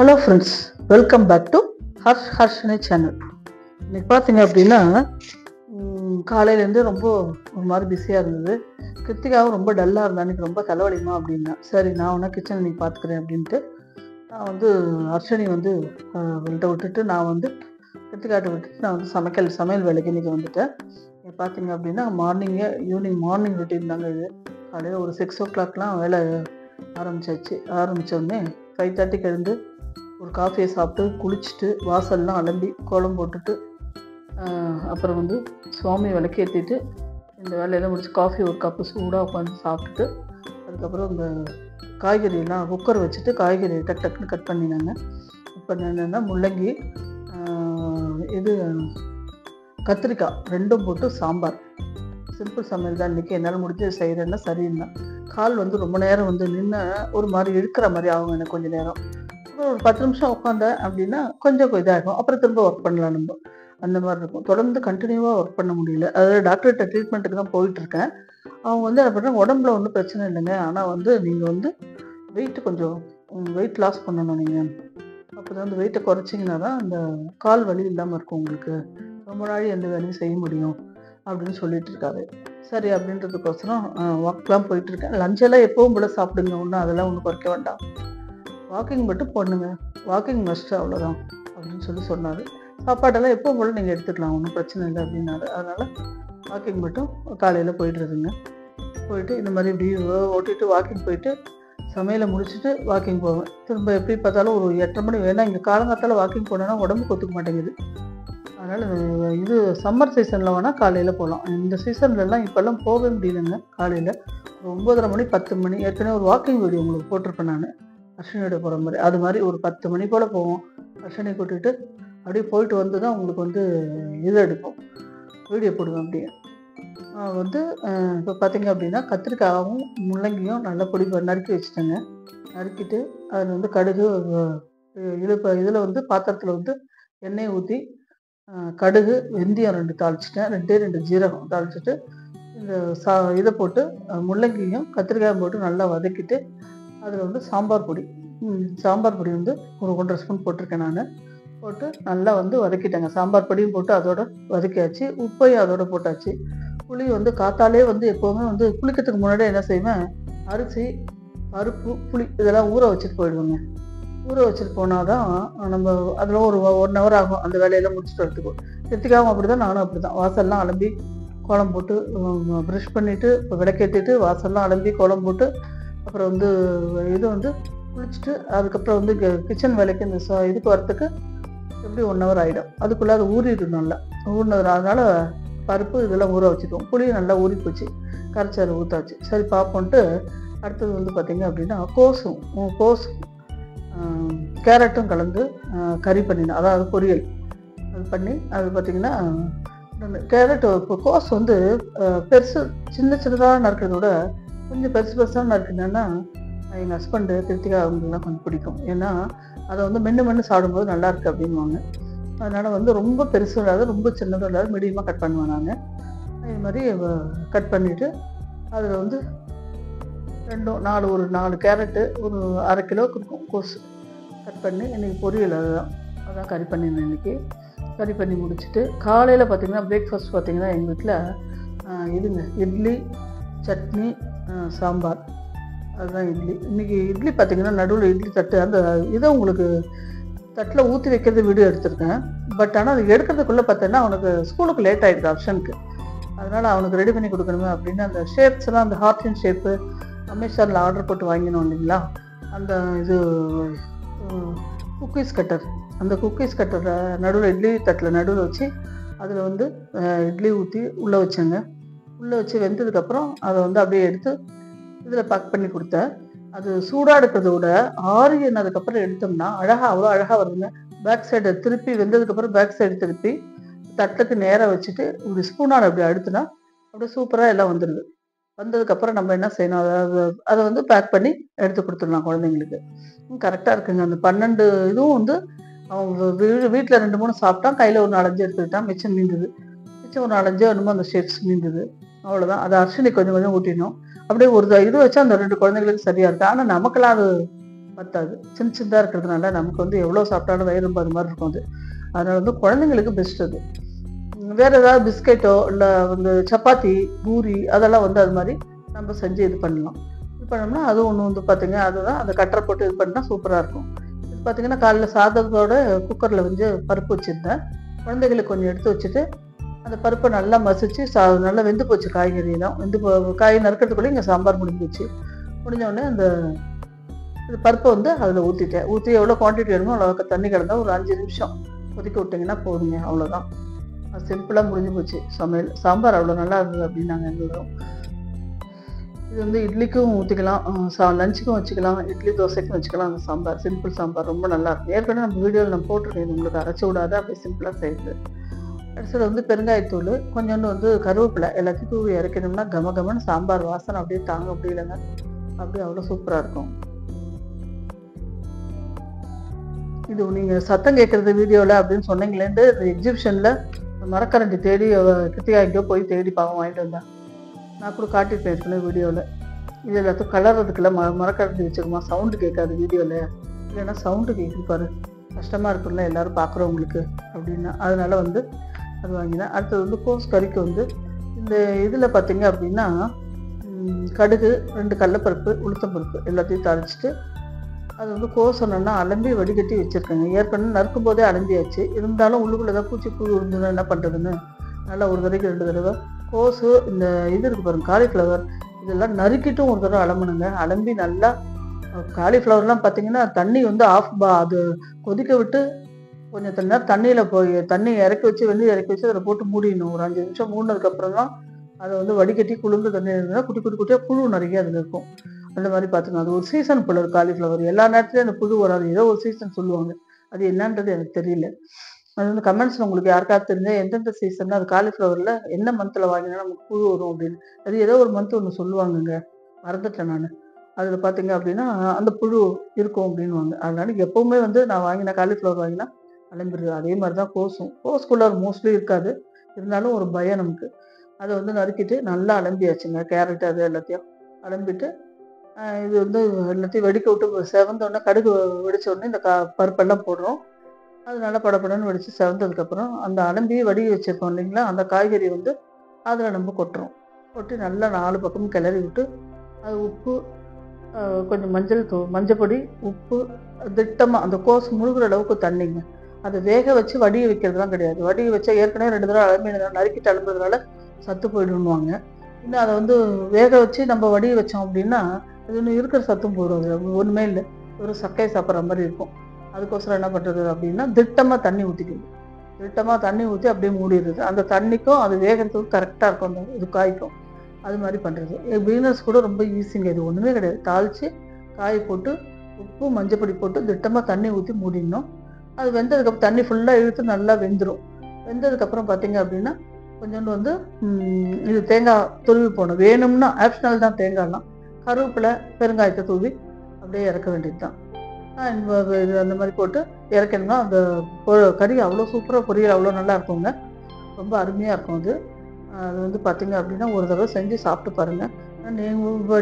Hello friends, welcome back to Harshini channel. இன்னைக்கு பார்த்தீங்க அப்படின்னா காலையிலேருந்து ரொம்ப ஒரு மாதிரி பிஸியாக இருந்தது. கிருத்திகாவும் ரொம்ப டல்லாக இருந்தா, அன்றைக்கி ரொம்ப தலைவலிமா அப்படின்னா, சரி நான் ஒன்றா கிச்சன் இன்னைக்கு பார்த்துக்கிறேன் அப்படின்ட்டு நான் வந்து ஹர்ஷினி வந்து வெளிட்ட விட்டுட்டு நான் வந்து கிருத்திகாட்ட விட்டுட்டு நான் வந்து சமையல் வேலைக்கு இன்றைக்கி வந்துட்டேன். பார்த்தீங்க அப்படின்னா மார்னிங் ரொட்டீன் தாங்க இது. காலையில் ஒரு 6 o'clockலாம் வேலை ஆரம்பித்தோடனே 5:30க்கு எழுந்து ஒரு காஃபியை சாப்பிட்டு குளிச்சுட்டு வாசல்லாம் அலம்பி கோலம் போட்டுட்டு அப்புறம் வந்து சுவாமி விளக்கேற்றிட்டு இந்த வேலையெல்லாம் முடிச்சு காஃபி ஒரு கப்பு சூடாக உட்காந்து சாப்பிட்டுட்டு அதுக்கப்புறம் இந்த காய்கறியெல்லாம் குக்கர் வச்சுட்டு காய்கறி டக்குன்னு கட் பண்ணினாங்க. இப்போ என்னென்னா முள்ளங்கி இது கத்திரிக்காய் ரெண்டும் போட்டு சாம்பார். சிம்பிள் சமையல் தான் இன்றைக்கி. என்னால் முடிஞ்சது செய்கிறேன்னா சரின்னா. கால் வந்து ரொம்ப நேரம் வந்து நின்று ஒரு மாதிரி இழுக்கிற மாதிரி ஆகும் எனக்கு. கொஞ்சம் நேரம் ஒரு 10 நிமிஷம் உட்காந்தேன் அப்படின்னா கொஞ்சம் இதாகும். அப்புறம் திரும்ப ஒர்க் பண்ணலாம் நம்ம. அந்த மாதிரி இருக்கும். தொடர்ந்து கண்டினியூவாக ஒர்க் பண்ண முடியல. அதாவது டாக்டர்கிட்ட ட்ரீட்மெண்ட்டுக்கு தான் போயிட்டுருக்கேன். அவங்க வந்து என்ன பண்ணுறாங்க, உடம்புல ஒன்றும் பிரச்சனை இல்லைங்க, ஆனால் வந்து நீங்கள் வந்து வெயிட் லாஸ் பண்ணணும். நீங்கள் அப்போ தான் வந்து வெயிட்டை குறைச்சிங்கன்னா தான் அந்த கால் வலி இல்லாமல் இருக்கும் உங்களுக்கு. ரொம்ப நாள் எந்த வேலையும் செய்ய முடியும் அப்படின்னு சொல்லிட்டு இருக்காரு. சரி அப்படின்றதுக்கோசரம் வாக்லாம் போயிட்டுருக்கேன். லஞ்செல்லாம் எப்பவும் போல சாப்பிடுங்க, ஒன்றும் அதெல்லாம் ஒன்றும் குறைக்க வேண்டாம், வாக்கிங் மட்டும் பண்ணுங்க, வாக்கிங் மஸ்ட்டு, அவ்வளோதான் அப்படின்னு சொன்னார். சாப்பாடெல்லாம் எப்பவும் போல் நீங்கள் எடுத்துக்கலாம், ஒன்றும் பிரச்சனை இல்லை அப்படின்னாரு. அதனால் வாக்கிங் மட்டும் காலையில் போய்ட்டுருதுங்க. போயிட்டு இந்த மாதிரி இப்படி ஓட்டிட்டு வாக்கிங் போயிட்டு சமையலை முடிச்சுட்டு வாக்கிங் போவேன். திரும்ப எப்படி பார்த்தாலும் ஒரு 8:30 மணி வேணால். இங்கே காலங்காத்தால் வாக்கிங் போனோன்னா உடம்புக்கு ஒத்துக்க மாட்டேங்குது. அதனால் இது சம்மர் சீசனில் வேணால் காலையில் போகலாம். இந்த சீசன்லலாம் இப்போல்லாம் போகவே முடியலைங்க. காலையில் 9:30 மணி 10 மணி ஏற்கனவே ஒரு வாக்கிங் வீடியோ உங்களுக்கு போட்டிருப்பேன் நான், அர்ஷினியோட போகிற மாதிரி. அது மாதிரி ஒரு 10 மணி போல் போவோம். அர்ஷினியை கூட்டிகிட்டு அப்படியே போயிட்டு வந்து தான் உங்களுக்கு வந்து இது எடுப்போம், வீடியோ போடுவேன். அப்படியே வந்து இப்போ பார்த்தீங்க அப்படின்னா கத்திரிக்காயும் முள்ளங்கியும் நல்லா பொடி நறுக்கி வச்சுட்டேங்க. நறுக்கிட்டு அதில் வந்து கடுகு இதில் வந்து பாத்திரத்தில் வந்து எண்ணெய் ஊற்றி கடுகு வெந்தயம் 2 தாளிச்சிட்டேன். 2 ஜீரகம் தாளிச்சிட்டு இந்த இதை போட்டு முள்ளங்கியும் கத்திரிக்காயும் போட்டு நல்லா வதக்கிட்டு அதில் வந்து சாம்பார் பொடி வந்து ஒரு 1.5 ஸ்பூன் போட்டிருக்கேன் நான். போட்டு நல்லா வந்து வதக்கிட்டேங்க. சாம்பார் பொடியும் போட்டு அதோட வதக்கியாச்சு. உப்பையும் அதோட போட்டாச்சு. புளி வந்து காத்தாலே வந்து எப்போவுமே வந்து குளிக்கிறதுக்கு முன்னாடி என்ன செய்வேன், அரிசி பருப்பு புளி இதெல்லாம் ஊற வச்சுட்டு போயிடுவோங்க. ஊற வச்சுட்டு போனால் தான் நம்ம அதில் ஒரு 1 hour ஆகும் அந்த வேலையெல்லாம் முடிச்சுட்டு வரத்துக்கும். கிருத்திகாவும் அப்படி தான், நானும் அப்படி தான். வாசல்லாம் அலம்பி கோலம் போட்டு ப்ரஷ் பண்ணிவிட்டு விளக்கேற்றிட்டு வாசல்லாம் அலம்பி கோலம் போட்டு அப்புறம் வந்து இது வந்து குளிச்சுட்டு அதுக்கப்புறம் வந்து கிச்சன் வேலைக்கு இந்த இதுக்கு வரத்துக்கு எப்படி 1 hour ஆகிடும். அதுக்குள்ளே அது ஊறிடும், நல்லா ஊறினது. அதனால் பருப்பு இதெல்லாம் ஊற வச்சுக்குவோம். புளியும் நல்லா ஊறி போச்சு, கரைச்சாறு ஊற்றாச்சு. சரி பார்ப்போன்ட்டு அடுத்தது வந்து பார்த்திங்க அப்படின்னா கோஸும் கேரட்டும் கலந்து கறி பண்ணினேன். அதாவது பொரியல் அது பண்ணி அது பார்த்திங்கன்னா கேரட் இப்போ கோஸ் வந்து பெருசு சின்னதாக நறுக்கிறத விட கொஞ்சம் பெருசாக நறுக்கினேன்னா எங்கள் ஹஸ்பண்டு கிருத்திகா அவங்களுக்குலாம் கொஞ்சம் பிடிக்கும். ஏன்னா அதை வந்து மென்று சாப்பிடும்போது நல்லாயிருக்கு அப்படின்வாங்க. அதனால் வந்து ரொம்ப பெருசும் இல்லாத ரொம்ப சின்னதும் இல்லாத மீடியமாக கட் பண்ணுவேன் நான். இது மாதிரி கட் பண்ணிவிட்டு அதில் வந்து ஒரு 4 கேரட்டு ஒரு 1/2 கிலோவுக்கு இருக்கும் கோஸ் கட் பண்ணி இன்றைக்கி பொரியல் அதான் கறி பண்ணியிருந்தேன். இன்றைக்கி கறி பண்ணி முடிச்சுட்டு காலையில் பார்த்திங்கன்னா பிரேக்ஃபாஸ்ட் பார்த்திங்கன்னா எங்கள் வீட்டில் இட்லி சட்னி சாம்பார். அதுதான் இட்லி. இன்றைக்கி இட்லி பார்த்திங்கன்னா நடுவில் இட்லி தட்டு அந்த இதை உங்களுக்கு தட்டில் ஊற்றி வைக்கிறது வீடியோ எடுத்திருக்கேன். பட் ஆனால் அது எடுக்கிறதுக்குள்ளே பார்த்தீங்கன்னா அவனுக்கு ஸ்கூலுக்கு லேட் ஆகிடுது ஆப்ஷனுக்கு. அதனால் அவனுக்கு ரெடி பண்ணி கொடுக்கணுமே அப்படின்னு அந்த ஷேப்ஸ்லாம் அந்த ஹார்டின் ஷேப்பு அமேசானில் ஆர்டர் போட்டு வாங்கினோம் இல்லைங்களா, அந்த இது குக்கீஸ் கட்டர். அந்த குக்கீஸ் கட்டரை நடுவில் இட்லி தட்டில் நடுவில் வச்சு அதில் வந்து இட்லி ஊற்றி உள்ளே வச்சேங்க. உள்ளே வச்சு வெந்ததுக்கப்புறம் அதை வந்து அப்படியே எடுத்து இதில் பேக் பண்ணி கொடுத்தேன். அது சூடாக எடுக்கிறத விட ஆறினதுக்கப்புறம் எடுத்தோம்னா அவ்வளோ அழகாக வருதுங்க. பேக் சைடை திருப்பி வெந்ததுக்கப்புறம் பேக் சைடு திருப்பி தட்டுக்கு நேராக வச்சுட்டு இப்படி ஸ்பூனால் அப்படி அடுத்துனா அப்படியே சூப்பராக எல்லாம் வந்துடுது. வந்ததுக்கப்புறம் நம்ம என்ன செய்யணும், அதை வந்து பேக் பண்ணி எடுத்து கொடுத்துடலாம் குழந்தைங்களுக்கு. கரெக்டாக இருக்குங்க. அந்த 12 இதுவும் வந்து அவங்க வீட்டில் 2-3 சாப்பிட்டான், கையில் ஒரு 4-5 எடுத்துக்கிட்டான், மிச்சம் ஒரு 4-5 என்னமோ அந்த ஷேப்ஸ் மீந்தது. அவ்வளோதான். அதை அரிசினி கொஞ்சம் ஊட்டிடணும். அப்படியே ஒரு இது வச்சா அந்த 2 குழந்தைங்களுக்கு சரியாக இருக்குது. ஆனால் நமக்கெல்லாம் அது பத்தாது. சின்னதா இருக்கிறதுனால நமக்கு வந்து எவ்வளோ சாப்பிட்டாலும் வயிறு ரொம்ப அது மாதிரி இருக்கும் அது. அதனால வந்து குழந்தைங்களுக்கு பெஸ்ட் அது. வேற ஏதாவது பிஸ்கெட்டோ இல்லை வந்து சப்பாத்தி, பூரி அதெல்லாம் வந்து அது மாதிரி நம்ம செஞ்சு இது பண்ணலாம். இது பண்ணோம்னா அது ஒன்று வந்து பார்த்தீங்க அதுதான் அந்த கட்டரை போட்டு இது பண்ணால் சூப்பராக இருக்கும். இது பார்த்தீங்கன்னா காலைல சாதத்தோட குக்கரில் வந்து பருப்பு வச்சுருந்தேன். குழந்தைகளுக்கு கொஞ்சம் எடுத்து வச்சுட்டு அந்த பருப்பை நல்லா மசிச்சு நல்லா வெந்து போச்சு. காய்கறியெல்லாம் வெந்து காய் நறுக்கிறதுக்குள்ளே இங்கே சாம்பார் முடிஞ்சிச்சு. முடிஞ்ச உடனே அந்த பருப்பை வந்து அதில் ஊற்றிட்டேன். ஊற்றி எவ்வளோ குவான்டிட்டி வேணுமோ அவ்வளோ தண்ணி கலந்தா ஒரு 5 நிமிஷம் கொதிக்க விட்டிங்கன்னா போதுங்க. அவ்வளோதான். அது சிம்பிளாக முடிஞ்சு போச்சு சமையல். சாம்பார் அவ்வளோ நல்லா இருந்தது அப்படின்னாங்க எல்லோரும். இது வந்து இட்லிக்கும் ஊற்றிக்கலாம், லஞ்சுக்கும் வச்சுக்கலாம், இட்லி தோசைக்கும் வச்சுக்கலாம். அந்த சாம்பார் சிம்பிள் சாம்பார் ரொம்ப நல்லா இருக்கும். ஏற்கனவே நம்ம வீடியோவில் நம்ம போட்டிருக்கேன். உங்களுக்கு அரைச்சி விடாத அப்படியே சிம்பிளாக செய்யுது. கடைசியில் வந்து பெருங்காயத்தூள், கொஞ்சோண்டு வந்து கருவேப்பிலை எல்லாத்தையும் தூவி இறக்கணும்னா கமன்னு சாம்பார் வாசனை அப்படியே தாங்க முடியலைங்க. அப்படியே அவ்வளோ சூப்பராக இருக்கும். இது நீங்கள் சத்தம் கேட்குறது வீடியோவில் அப்படின்னு சொன்னீங்களேன்ட்டு எக்ஸிபிஷனில் மரக்கரண்டி தேடி கிருத்திகா எங்கேயோ போய் தேடி பாவம் வாங்கிட்டு வந்தேன். நான் கூட காட்டியிருப்பேன் ஏற்கனவே வீடியோவில். இது எல்லாத்தையும் கலர்றதுக்குள்ள மரக்கரண்டி வச்சுக்கோமா, சவுண்டு கேட்காது வீடியோவில். இல்லைன்னா சவுண்டு கேட்குது பாரு, கஷ்டமாக இருக்குல்ல எல்லோரும் பார்க்குறவங்களுக்கு அப்படின்னா. அதனால வந்து அது வாங்கினேன். அடுத்தது வந்து கோஸ் கறிக்கு வந்து இந்த இதில் பார்த்தீங்க அப்படின்னா கடுகு, 2 கடலைப்பருப்பு, உளுத்தம்பருப்பு எல்லாத்தையும் தாளிச்சிட்டு அது வந்து கோசணுன்னா அலம்பி வடிகட்டி வச்சுருக்கேங்க. ஏற்கனவே நறுக்கும் போதே அலம்பியாச்சு. இருந்தாலும் உள்ளுக்குள்ளே தான் பூச்சி புழு இருந்ததுன்னா என்ன பண்ணுறதுன்னு நல்லா ஒரு தடவைக்கு 2 தடவை கோஸு இந்த இது இருக்குது பாருங்கள் காலிஃப்ளவர் இதெல்லாம் நறுக்கிட்டும் ஒரு தடவை அலம்பணுங்க. அலம்பி நல்லா காலிஃப்ளவர்லாம் பார்த்தீங்கன்னா தண்ணி வந்து அது கொதிக்க விட்டு கொஞ்சம் நேரம் தண்ணியில் போய் தண்ணி இறக்கி வச்சு வெந்நீர் இறக்கி வச்சு அதில் போட்டு மூடிடணும். ஒரு 5 நிமிஷம் மூடினதுக்கப்புறம் தான் அதை வந்து வடிகட்டி குளிர்ந்த தண்ணி இருந்தால் குட்டி குட்டியாக புழு நிறைய அதில் இருக்கும். அந்த மாதிரி பார்த்துக்கணும். அது ஒரு சீசன் போல ஒரு காலிஃப்ளவர். எல்லா நேரத்துலையும் அந்த புழு வராது, ஏதோ ஒரு சீசன் சொல்லுவாங்க. அது என்னன்றது எனக்கு தெரியல. அது வந்து கமெண்ட்ஸில் உங்களுக்கு யாருக்காவது தெரிஞ்சால் எந்தெந்த சீசன்னா அது காலிஃப்ளவரில் என்ன மந்தில் வாங்கினா நமக்கு புழு வரும் அப்படின்னு அது ஏதோ ஒரு மந்த் ஒன்று சொல்லுவாங்கங்க, மறந்துட்டேன் நான். அதில் பார்த்தீங்க அப்படின்னா அந்த புழு இருக்கும் அப்படின்வாங்க. அதனால எப்போவுமே வந்து நான் வாங்கின காலிஃப்ளவர் வாங்கினா அலம்பிடுது. அதே மாதிரி தான் கோஸ்குள்ளே மோஸ்ட்லி இருக்காது, இருந்தாலும் ஒரு பயம் நமக்கு. அதை வந்து நறுக்கிட்டு நல்லா அலம்பியாச்சுங்க. கேரட் அது எல்லாத்தையும் அலம்பிட்டு இது வந்து எல்லாத்தையும் வெடிக்க விட்டு செவந்தோடனே கடுகு வெடிச்ச உடனே இந்த பருப்பெல்லாம் போடுறோம். அது நல்லா படப்படன்னு வெடித்து செவந்ததுக்கப்புறம் அந்த அலம்பி வடிகி வச்சுருக்கோம் இல்லைங்களா, அந்த காய்கறி வந்து அதில் நம்ம கொட்டுறோம். கொட்டி நல்லா 4 பக்கமும் கிளறி விட்டு அது உப்பு, கொஞ்சம் மஞ்சப்பொடி, உப்பு திட்டமாக அந்த கோஸ் முழுகிற அளவுக்கு தண்ணிங்க. அதை வேக வச்சு வடிகை வைக்கிறதுலாம் கிடையாது. வடிகை வச்சா ஏற்கனவே 2 தடவை அலம்பி நறுக்கிட்டு அலம்புறதுனால சத்து போயிடுவாங்க. இன்னும் அதை வந்து வேக வச்சு நம்ம வடிகை வச்சோம் அப்படின்னா அது இன்னும் இருக்கிற சத்தும் போயிடும். அது ஒன்றுமே இல்லை, ஒரு சக்கையை சாப்பிட்ற மாதிரி இருக்கும். அதுக்கோசரம் என்ன பண்ணுறது அப்படின்னா திட்டமாக தண்ணி ஊற்றிக்குது. திட்டமாக தண்ணி ஊற்றி அப்படியே மூடிடுது. அந்த தண்ணிக்கும் அது வேகிறதுக்கும் கரெக்டாக இருக்கும், அந்த இது காய்க்கும். அது மாதிரி பண்ணுறது பிகினர்ஸ் கூட ரொம்ப ஈஸிங்க. இது ஒன்றுமே கிடையாது. தாளித்து காய் போட்டு உப்பு மஞ்சப்பொடி போட்டு திட்டமாக தண்ணி ஊற்றி மூடிடணும். அது வெந்ததுக்கப்புறம் தண்ணி ஃபுல்லாக இழுத்து நல்லா வெந்துடும். வெந்ததுக்கப்புறம் பார்த்தீங்க அப்படின்னா கொஞ்சோண்டு வந்து இது தேங்காய் துருவி போடணும். வேணும்னா ஆப்ஷனல் தான் தேங்காய்லாம். கருவேப்பிலை, பெருங்காயத்தை தூவி அப்படியே இறக்க வேண்டியது தான். இது அந்த மாதிரி போட்டு இறக்கணும்னா அந்த கறி அவ்வளோ சூப்பராக பொரியல் அவ்வளோ நல்லா இருக்குங்க. ரொம்ப அருமையாக இருக்கும் அது. அது வந்து பார்த்தீங்க அப்படின்னா ஒரு தடவை செஞ்சு சாப்பிட்டு பாருங்கள்.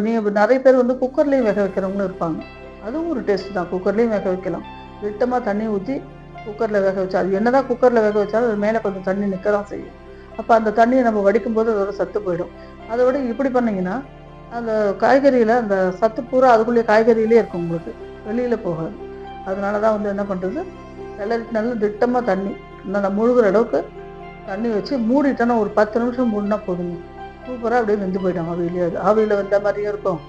நீங்கள் நிறைய பேர் வந்து குக்கர்லேயும் வேக வைக்கிறவங்களும் இருப்பாங்க. அதுவும் ஒரு டேஸ்ட் தான். குக்கர்லேயும் வேக வைக்கலாம். திட்டமாக தண்ணி ஊற்றி குக்கரில் வேக வச்சா அது என்ன தான் குக்கரில் வேக வச்சாலும் அது மேலே கொஞ்சம் தண்ணி நிற்க தான் செய்யும். அப்போ அந்த தண்ணியை நம்ம வடிக்கும் போது அதோட சத்து போயிடும். அதோட இப்படி பண்ணிங்கன்னா அந்த காய்கறியில் அந்த சத்து பூரா அதுக்குள்ளேயே காய்கறியிலே இருக்கும், உங்களுக்கு வெளியில் போகாது. அதனால தான் வந்து என்ன பண்ணுறது, நல்லா திட்டமாக தண்ணி நல்லா முழுகிற அளவுக்கு தண்ணி வச்சு மூடிட்டோன்னா ஒரு 10 நிமிஷம் மூடினா போதுங்க. சூப்பராக அப்படியே வெந்து போயிடும். ஆவியில் வெந்த மாதிரியும் இருக்கும்,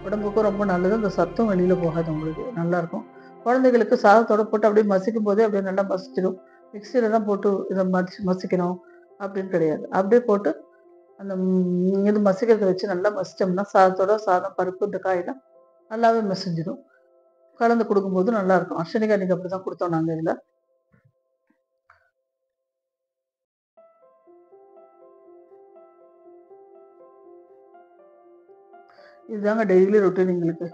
உடம்புக்கும் ரொம்ப நல்லது. அந்த சத்தும் வெளியில் போகாது, உங்களுக்கு நல்லாயிருக்கும். குழந்தைகளுக்கு சாதத்தோடு போட்டு அப்படியே மசிக்கும் போதே அப்படியே நல்லா மசிச்சிடும். மிக்சியில் தான் போட்டு இதை மசிக்கணும் அப்படின்னு கிடையாது. அப்படியே போட்டு அந்த இது மசிக்கிறத வச்சு நல்லா மசித்தோம்னா சாதத்தோட சாதம் பருப்பு இந்த காயெல்லாம் நல்லாவே மசிஞ்சிடும். கலந்து கொடுக்கும்போது நல்லாயிருக்கும். அர்ச்சனைக்கு அன்றைக்கி அப்படி தான் கொடுத்தோம் நாங்கள். இதில் இதுதாங்க டெய்லி ரொட்டீன் எங்களுக்கு.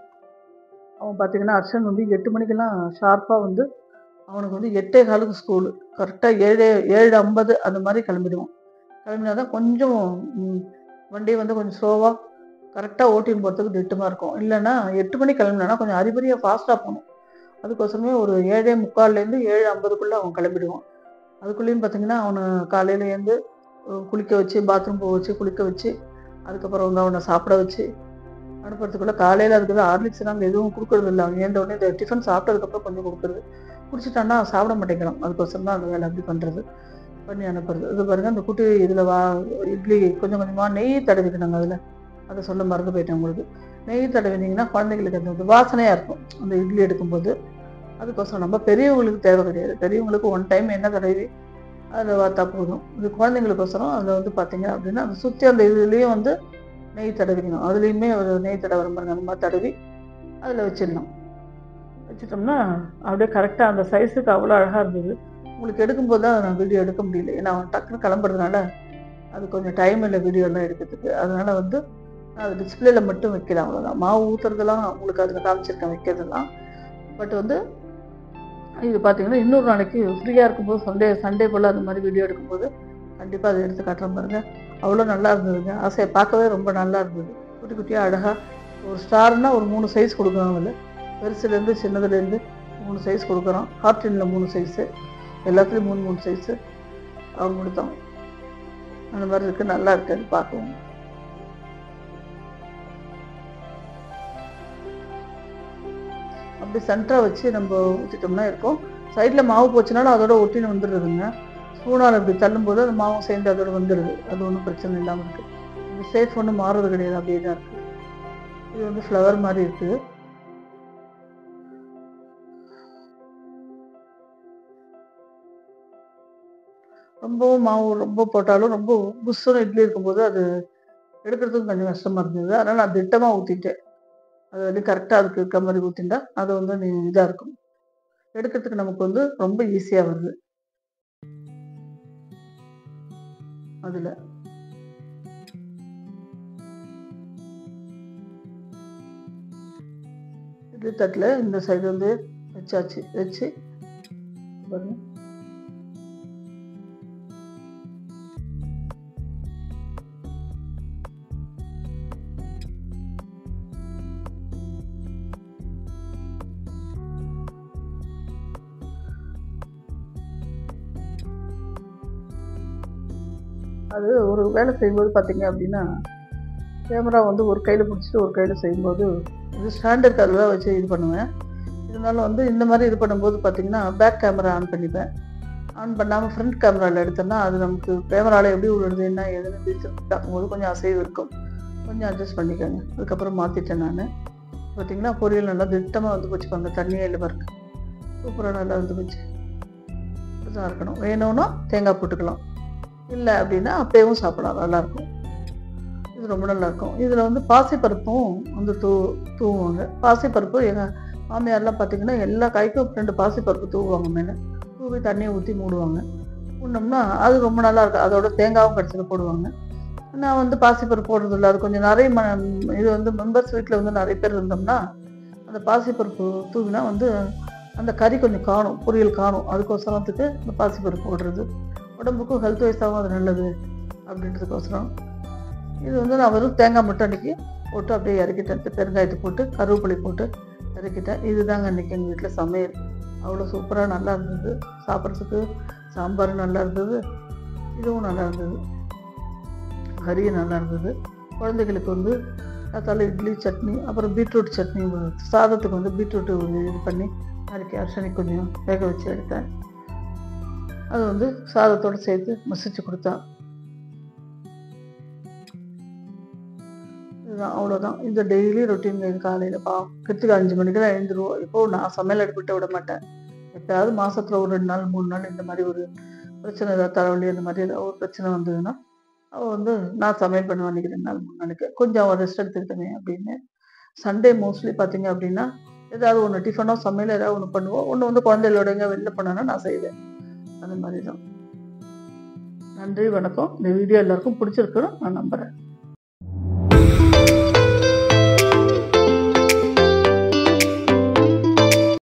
அவன் பார்த்தீங்கன்னா அர்ச்சன் வந்து 8 மணிக்கெல்லாம் ஷார்ப்பாக வந்து அவனுக்கு வந்து 8:15 ஸ்கூலு. கரெக்டாக 7:50 அந்த மாதிரி கிளம்பிடுவான். கிளம்பினா தான் கொஞ்சம் வண்டி வந்து கொஞ்சம் ஸ்லோவாக கரெக்டாக ஓட்டின்னு போகிறதுக்கு திட்டமாக இருக்கும். இல்லைன்னா 8 மணிக்கு கிளம்புனா கொஞ்சம் அறிபறியாக ஃபாஸ்ட்டாக போகணும். அதுக்கோசரமே ஒரு 7:45லேருந்து 7:50க்குள்ளே அவன் கிளம்பிடுவான். அதுக்குள்ளேயும் பார்த்தீங்கன்னா அவனை காலையில் எழுந்து குளிக்க வச்சு, பாத்ரூம் போக வச்சு, குளிக்க வச்சு, அதுக்கப்புறம் வந்து அவனை சாப்பிட வச்சு அனுப்புறதுக்குள்ளே காலையில் அதுக்கு ஹார்லிக்ஸ் நாங்கள் எதுவும் கொடுக்குறது இல்லை. அவன் ஏந்த உடனே இந்த டிஃபன் சாப்பிட்டதுக்கப்புறம் கொஞ்சம் கொடுக்குறது. குடிச்சிட்டான்னா சாப்பிட மாட்டேங்கிறான். அதுக்கோசரம் தான் அந்த வேலை அப்படி பண்ணுறது, பண்ணி அனுப்புறது. இது பாருங்கள், அந்த குட்டி இதில் இட்லி கொஞ்சம் கொஞ்சமாக நெய் தடவிக்கணுங்க. அதில் அதை சொல்ல மறந்து போயிட்டேன் உங்களுக்கு. நெய் தடவினீங்கன்னா குழந்தைங்களுக்கு அந்த வாசனையாக இருக்கும் அந்த இட்லி எடுக்கும்போது. அதுக்கோசரம் நம்ம பெரியவங்களுக்கு தேவை கிடையாது. பெரியவங்களுக்கு ஒன் டைம் எண்ணெய் தடவி அதில் வார்த்தா போதும். இது குழந்தைங்களுக்கோசரம் அதில் வந்து பார்த்தீங்க அப்படின்னா அதை சுற்றி அந்த இதுலேயும் வந்து நெய் தடவிக்கணும். அதுலேயுமே ஒரு நெய் தடவை பாருங்க, அந்த மாதிரி தடவி அதில் வச்சிடணும். வச்சுட்டோம்னா அப்படியே கரெக்டாக அந்த சைஸுக்கு அவ்வளோ அழகாக இருந்தது. உங்களுக்கு எடுக்கும்போது தான் நான் வீடியோ எடுக்க முடியல. ஏன்னா அவன் டக்குன்னு கிளம்புறதுனால அது கொஞ்சம் டைம் இல்லை வீடியோலாம் எடுக்கிறதுக்கு. அதனால் வந்து நான் அது டிஸ்பிளேல மட்டும் வைக்கிறேன், அவ்வளோதான். மாவு ஊற்றுறதெல்லாம் உங்களுக்கு அதில் காமிச்சிருக்கேன் வைக்கிறதெல்லாம். பட் வந்து இது பார்த்தீங்கன்னா இன்னொரு நாளைக்கு ஃப்ரீயாக இருக்கும்போது சண்டே போல் அந்த மாதிரி வீடியோ எடுக்கும்போது கண்டிப்பாக அதை எடுத்து காட்டுறேன் பாருங்க. அவ்வளோ நல்லா இருந்ததுங்க. ஆசையை பார்க்கவே ரொம்ப நல்லா இருந்தது. குட்டி குட்டியாக அழகாக ஒரு ஸ்டார்னா ஒரு 3 சைஸ் கொடுக்குறோம். அதில் பெருசுலேருந்து சின்னதுலேருந்து 3 சைஸ் கொடுக்குறோம். ஹார்டினில் 3 சைஸு, எல்லாத்துலேயும் 3 சைஸு அவங்க கொடுத்தோம். அந்த மாதிரி இருக்குது, நல்லா இருக்குது அது பார்க்கவும். அப்படி சென்டராக வச்சு நம்ம ஊற்றிட்டோம்னா இருக்கும். சைடில் மாவு போச்சுனாலும் அதோட ஒட்டின்னு வந்துடுறதுங்க. ஸ்பூனால் அப்படி தள்ளும்போது அந்த மாவும் சேர்ந்து அதோட வந்துடுது. அது ஒன்றும் பிரச்சனை இல்லாமல் இருக்குது. இது சேஃப் ஒன்றும் மாறுறது கிடையாது, அப்படியே தான் இருக்குது. இது வந்து ஃப்ளவர் மாதிரி இருக்குது. ரொம்பவும் மாவு ரொம்ப போட்டாலும் ரொம்ப புஷ்ஷுன்னு இட்லி இருக்கும்போது அது எடுக்கிறதுக்கும் கொஞ்சம் கஷ்டமாக இருந்தது. அதனால் நான் திட்டமாக ஊற்றிட்டேன். அது வந்து கரெக்டாக அதுக்கு இருக்க மாதிரி ஊற்றிண்டா அது வந்து இதாக இருக்கும். எடுக்கிறதுக்கு நமக்கு வந்து ரொம்ப ஈஸியாக வருது. அதில் இட்லி தட்டில் இந்த சைடு வந்து வச்சாச்சு. வச்சு பாருங்க, அது ஒரு வேலை செய்யும்போது பார்த்தீங்க அப்படின்னா கேமரா வந்து ஒரு கையில் பிடிச்சிட்டு ஒரு கையில் செய்யும்போது இது ஸ்டாண்டர்ட் அதில் தான் வச்சு இது பண்ணுவேன். இருந்தாலும் வந்து இந்த மாதிரி இது பண்ணும்போது பார்த்தீங்கன்னா பேக் கேமரா ஆன் பண்ணிப்பேன். ஆன் பண்ணாமல் ஃப்ரண்ட் கேமராவில் எடுத்தோம்னா அது நமக்கு கேமராவில் எப்படி விழுது என்ன எதுன்னு பார்க்கும்போது கொஞ்சம் அசைவு இருக்கும். கொஞ்சம் அட்ஜஸ்ட் பண்ணிக்கோங்க. அதுக்கப்புறம் மாற்றிட்டேன் நான். பார்த்தீங்கன்னா பொரியல் நல்லா திட்டமாக வந்து போச்சு. அந்த தண்ணியே இல்லை பாருங்க, சூப்பராக நல்லா வந்து போச்சு. இப்படிதான் இருக்கணும். வேணும்னா தேங்காய் போட்டுக்கலாம், இல்லை அப்படின்னா அப்பயும் சாப்பிடலாம், நல்லாயிருக்கும். இது ரொம்ப நல்லாயிருக்கும். இதில் வந்து பாசிப்பருப்பும் வந்து தூவுவாங்க. பாசிப்பருப்பு எங்கள் மாமியார்லாம் பார்த்திங்கன்னா எல்லா காய்க்கும் 2 பாசிப்பருப்பு தூவுவாங்க. மேலே தூவி தண்ணியை ஊற்றி மூடுவாங்க. மூடினோம்னா அது ரொம்ப நல்லாயிருக்கும். அதோட தேங்காயும் கடைசியில் போடுவாங்க. நான் வந்து பாசிப்பருப்பு போடுறதில்ல. அது கொஞ்சம் நிறைய இது வந்து மெம்பர்ஸ் வீட்டில் வந்து நிறைய பேர் இருந்தோம்னா அந்த பாசிப்பருப்பு தூவினா வந்து அந்த கறி கொஞ்சம் காணும், பொரியல் காணும். அதுக்கோசரத்துக்கு இந்த பாசிப்பருப்பு போடுறது உடம்புக்கும் ஹெல்த் வைஸாகவும் அது நல்லது அப்படின்றதுக்கோசரம். இது வந்து நான் வெறும் தேங்காய் மட்டும் அன்றைக்கி போட்டு அப்படியே இறக்கிட்டேன். பெருங்காயத்தை போட்டு கருவேப்பிலை போட்டு இறக்கிட்டேன். இதுதாங்க அன்றைக்கி எங்கள் வீட்டில் சமையல். அவ்வளோ சூப்பராக நல்லா இருந்தது. சாப்பிட்றதுக்கு சாம்பார் நல்லா இருந்தது, இதுவும் நல்லா இருந்தது, கறியும் நல்லா இருந்தது. குழந்தைகளுக்கு வந்து காத்தால இட்லி சட்னி, அப்புறம் பீட்ரூட் சட்னி, சாதத்துக்கு வந்து பீட்ரூட்டு இது பண்ணி நாளைக்கு அரிசனி கொஞ்சம் வேக வச்சு எடுத்தேன். அது வந்து சாதத்தோடு சேர்த்து மசிச்சு கொடுத்தா. இதுதான், அவ்வளோதான். இந்த டெய்லி ரொட்டீன். இது காலையில் கிட்டத்துக்கு 5 மணிக்கு தான் எழுந்துருவோம். இப்போது நான் சமையல் அடுப்பிட்ட விட மாட்டேன். எப்போயாவது மாதத்தில் ஒரு 2 நாள் 3 நாள் இந்த மாதிரி ஒரு பிரச்சனை, ஏதாவது தலைவலி அந்த மாதிரி ஏதாவது ஒரு பிரச்சனை வந்ததுன்னா அவள் வந்து நான் சமையல் பண்ணுவேன். அன்றைக்கி 2 நாள் 3 நாளைக்கு கொஞ்சம் அவள் ரெஸ்ட் எடுத்துக்கிட்டேனே அப்படின்னு. சண்டே மோஸ்ட்லி பார்த்தீங்க அப்படின்னா ஏதாவது ஒன்று டிஃபனோ சமையல் ஏதாவது ஒன்று பண்ணுவோம். ஒன்று வந்து குழந்தைகளோட எங்கே வெளில போனோன்னா நான் செய்வேன். அந்த மாதிரி தான். நன்றி, வணக்கம். இந்த வீடியோ எல்லாருக்கும் பிடிச்சிருக்குன்னு நான் நம்புகிறேன்.